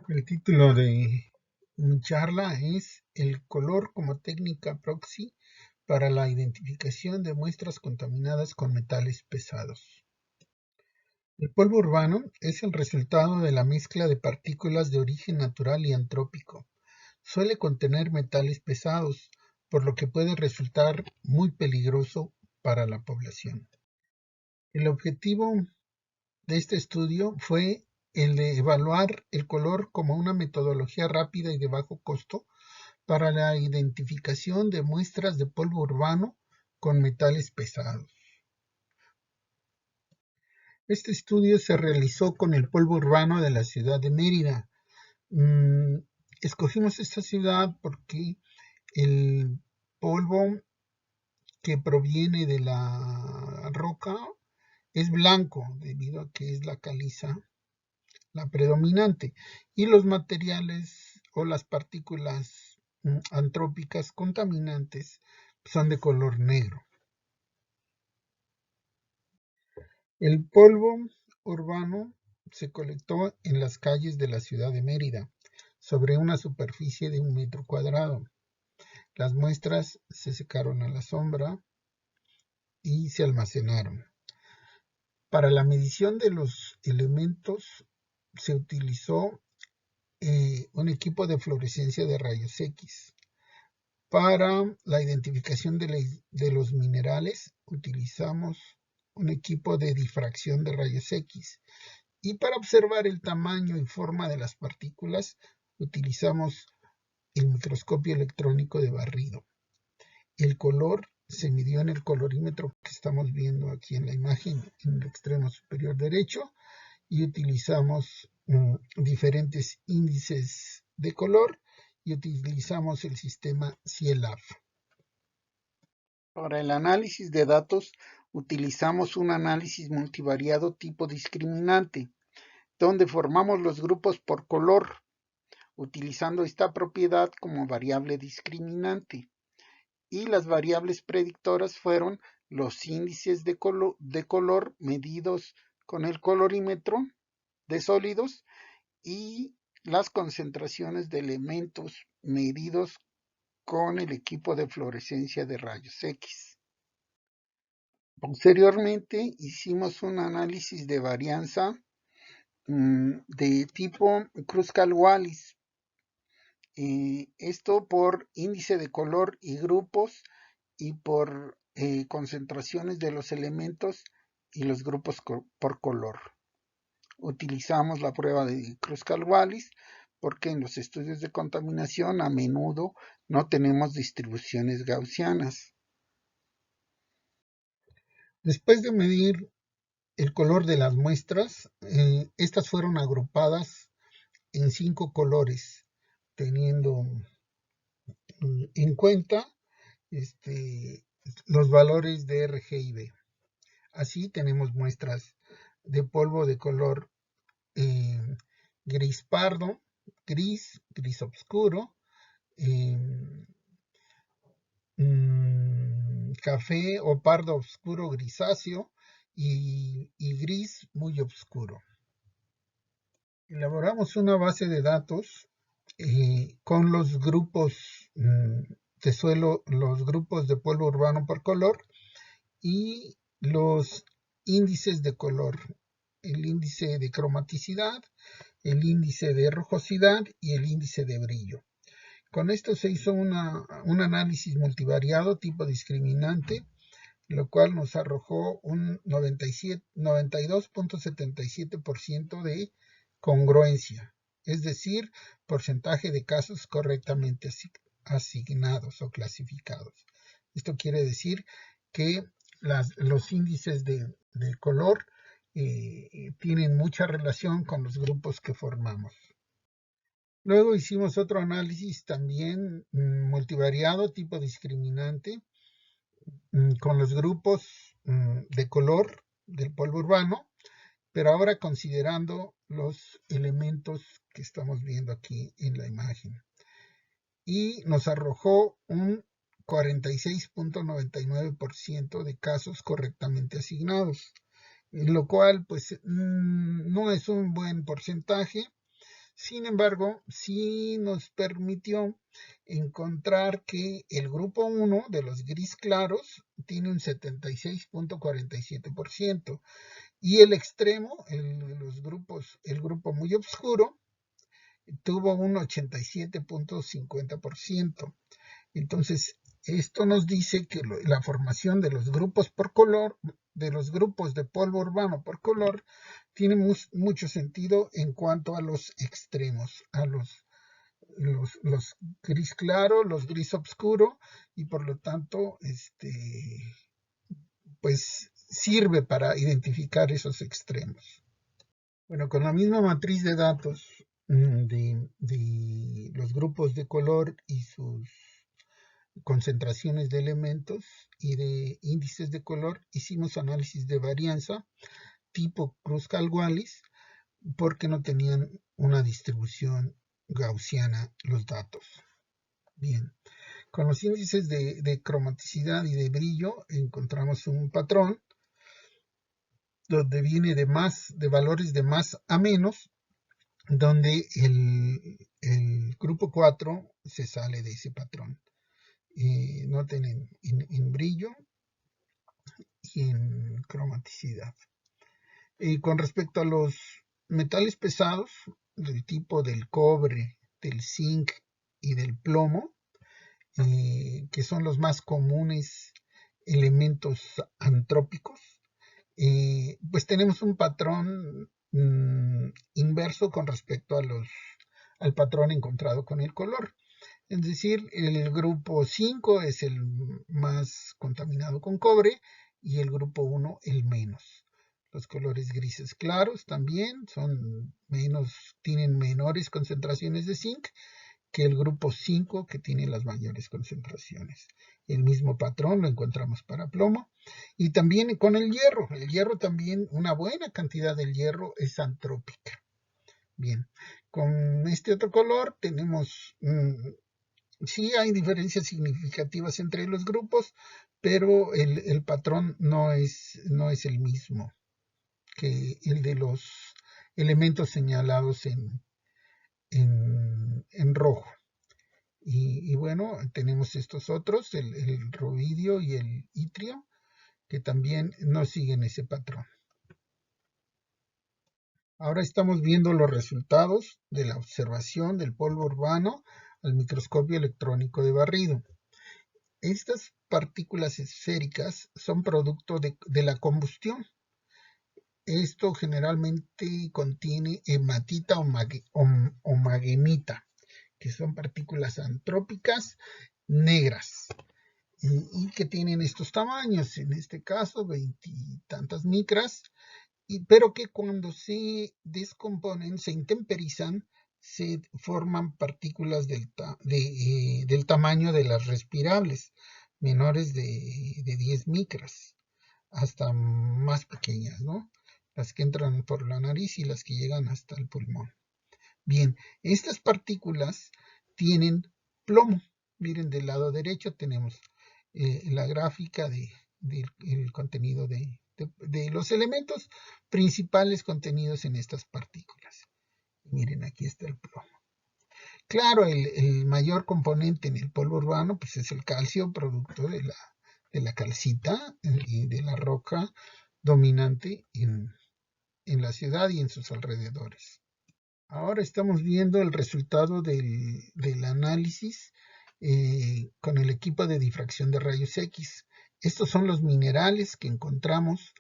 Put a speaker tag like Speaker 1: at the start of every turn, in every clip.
Speaker 1: El título de mi charla es El color como técnica proxy para la identificación de muestras contaminadas con metales pesados. El polvo urbano es el resultado de la mezcla de partículas de origen natural y antrópico. Suele contener metales pesados, por lo que puede resultar muy peligroso para la población. El objetivo de este estudio fue el de evaluar el color como una metodología rápida y de bajo costo para la identificación de muestras de polvo urbano con metales pesados. Este estudio se realizó con el polvo urbano de la ciudad de Mérida. Escogimos esta ciudad porque el polvo que proviene de la roca es blanco debido a que es la caliza la predominante, y los materiales o las partículas antrópicas contaminantes son de color negro. El polvo urbano se colectó en las calles de la ciudad de Mérida, sobre una superficie de 1 metro cuadrado. Las muestras se secaron a la sombra y se almacenaron. Para la medición de los elementos se utilizó un equipo de fluorescencia de rayos X. Para la identificación de los minerales utilizamos un equipo de difracción de rayos X, y para observar el tamaño y forma de las partículas utilizamos el microscopio electrónico de barrido. El color se midió en el colorímetro que estamos viendo aquí en la imagen en el extremo superior derecho, y utilizamos diferentes índices de color y utilizamos el sistema CIELAB. Para el análisis de datos utilizamos un análisis multivariado tipo discriminante, donde formamos los grupos por color, utilizando esta propiedad como variable discriminante. Y las variables predictoras fueron los índices de color medidos con el colorímetro de sólidos y las concentraciones de elementos medidos con el equipo de fluorescencia de rayos X. Posteriormente hicimos un análisis de varianza de tipo Kruskal-Wallis, esto por índice de color y grupos y por concentraciones de los elementos y los grupos por color. Utilizamos la prueba de Kruskal-Wallis porque en los estudios de contaminación a menudo no tenemos distribuciones gaussianas. Después de medir el color de las muestras, estas fueron agrupadas en 5 colores, teniendo en cuenta los valores de R, G y B. Así tenemos muestras de polvo de color gris pardo, gris oscuro, café o pardo oscuro grisáceo y gris muy oscuro. Elaboramos una base de datos con los grupos de suelo, los grupos de polvo urbano por color y los índices de color, el índice de cromaticidad, el índice de rojosidad y el índice de brillo. Con esto se hizo un análisis multivariado tipo discriminante, lo cual nos arrojó un 92.77% de congruencia, es decir, porcentaje de casos correctamente asignados o clasificados. Esto quiere decir que los índices de color tienen mucha relación con los grupos que formamos. Luego hicimos otro análisis también multivariado tipo discriminante con los grupos de color del polvo urbano, pero ahora considerando los elementos que estamos viendo aquí en la imagen. Y nos arrojó un 46.99% de casos correctamente asignados, lo cual pues no es un buen porcentaje. Sin embargo, sí nos permitió encontrar que el grupo 1 de los gris claros tiene un 76.47% y el extremo, el grupo muy oscuro, tuvo un 87.50%. Entonces, esto nos dice que la formación de los grupos por color, de los grupos de polvo urbano por color, tiene mucho sentido en cuanto a los extremos, a los gris claro, los gris oscuro, y por lo tanto, pues sirve para identificar esos extremos. Bueno, con la misma matriz de datos de los grupos de color y sus concentraciones de elementos y de índices de color, hicimos análisis de varianza tipo Kruskal-Wallis porque no tenían una distribución gaussiana los datos. Bien, con los índices de cromaticidad y de brillo encontramos un patrón donde viene de valores de más a menos, donde el grupo 4 se sale de ese patrón. Noten en brillo y en cromaticidad. Con respecto a los metales pesados, del tipo del cobre, del zinc y del plomo, que son los más comunes elementos antrópicos, pues tenemos un patrón inverso con respecto al patrón encontrado con el color. Es decir, el grupo 5 es el más contaminado con cobre y el grupo 1 el menos. Los colores grises claros también tienen menores concentraciones de zinc que el grupo 5 que tiene las mayores concentraciones. El mismo patrón lo encontramos para plomo y también con el hierro. El hierro también, una buena cantidad del hierro es antrópica. Bien, con este otro color tenemos sí hay diferencias significativas entre los grupos, pero el patrón no es el mismo que el de los elementos señalados en rojo. Y bueno, tenemos estos otros, el rubidio y el itrio, que también no siguen ese patrón. Ahora estamos viendo los resultados de la observación del polvo urbano al microscopio electrónico de barrido. Estas partículas esféricas son producto de la combustión. Esto generalmente contiene hematita o magenita, que son partículas antrópicas negras y que tienen estos tamaños, en este caso 20 y tantas micras, pero que cuando se descomponen, se intemperizan, se forman partículas del tamaño de las respirables, menores de 10 micras, hasta más pequeñas, ¿no? Las que entran por la nariz y las que llegan hasta el pulmón. Bien, estas partículas tienen plomo. Miren, del lado derecho tenemos la gráfica del contenido de los elementos principales contenidos en estas partículas. Miren, aquí está el plomo. Claro, el mayor componente en el polvo urbano pues es el calcio, producto de la calcita y de la roca dominante en la ciudad y en sus alrededores. Ahora estamos viendo el resultado del análisis con el equipo de difracción de rayos X. Estos son los minerales que encontramos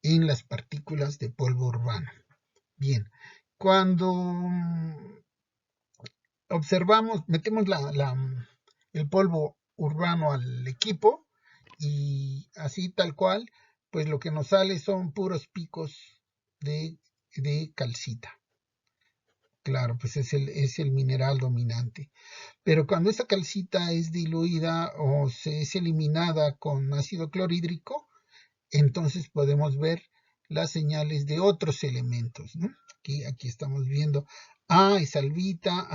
Speaker 1: en las partículas de polvo urbano. Bien, cuando metemos el polvo urbano al equipo y así tal cual, pues lo que nos sale son puros picos de calcita. Claro, pues es el mineral dominante. Pero cuando esa calcita es diluida o se es eliminada con ácido clorhídrico, entonces podemos ver las señales de otros elementos, ¿no? Aquí estamos viendo A es albita,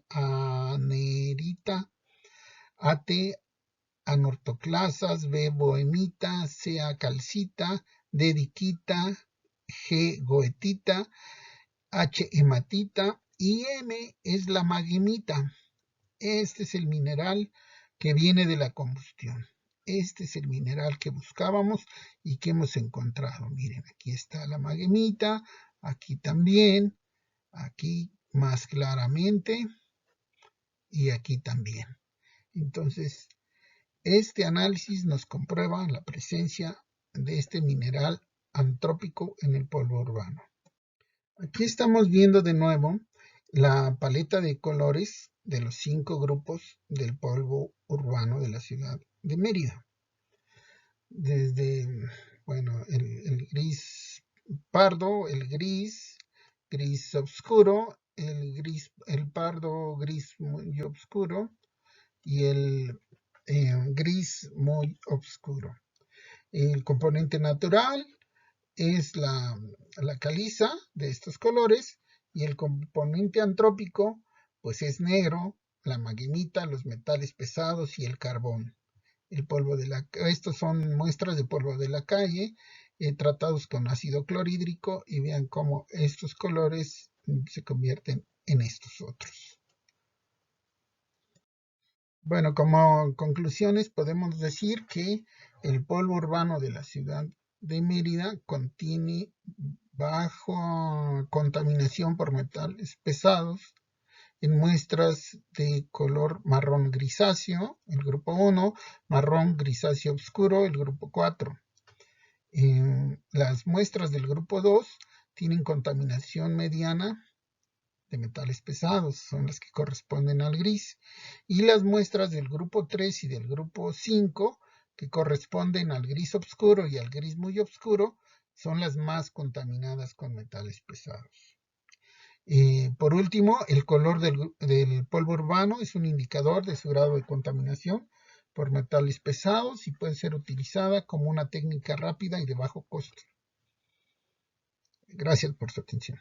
Speaker 1: anerita, AT anortoclasas, B bohemita, Ca calcita, D diquita, G goetita, H hematita y M es la magnemita. Este es el mineral que viene de la combustión. Este es el mineral que buscábamos y que hemos encontrado. Miren, aquí está la magnemita, aquí también, aquí más claramente y aquí también. Entonces, este análisis nos comprueba la presencia de este mineral antrópico en el polvo urbano. Aquí estamos viendo de nuevo la paleta de colores de los 5 grupos del polvo urbano de la ciudad de Mérida. Desde, bueno, el gris pardo, el gris oscuro, el pardo gris muy oscuro y el gris muy oscuro. El componente natural es la caliza de estos colores y el componente antrópico pues es negro, la magnemita, los metales pesados y el carbón. El polvo estos son muestras de polvo de la calle tratados con ácido clorhídrico y vean cómo estos colores se convierten en estos otros. Bueno, como conclusiones podemos decir que el polvo urbano de la ciudad de Mérida contiene baja contaminación por metales pesados en muestras de color marrón grisáceo, el grupo 1, marrón grisáceo oscuro, el grupo 4. Las muestras del grupo 2 tienen contaminación mediana de metales pesados, son las que corresponden al gris, y las muestras del grupo 3 y del grupo 5, que corresponden al gris oscuro y al gris muy oscuro, son las más contaminadas con metales pesados. Por último, el color del polvo urbano es un indicador de su grado de contaminación por metales pesados y puede ser utilizada como una técnica rápida y de bajo costo. Gracias por su atención.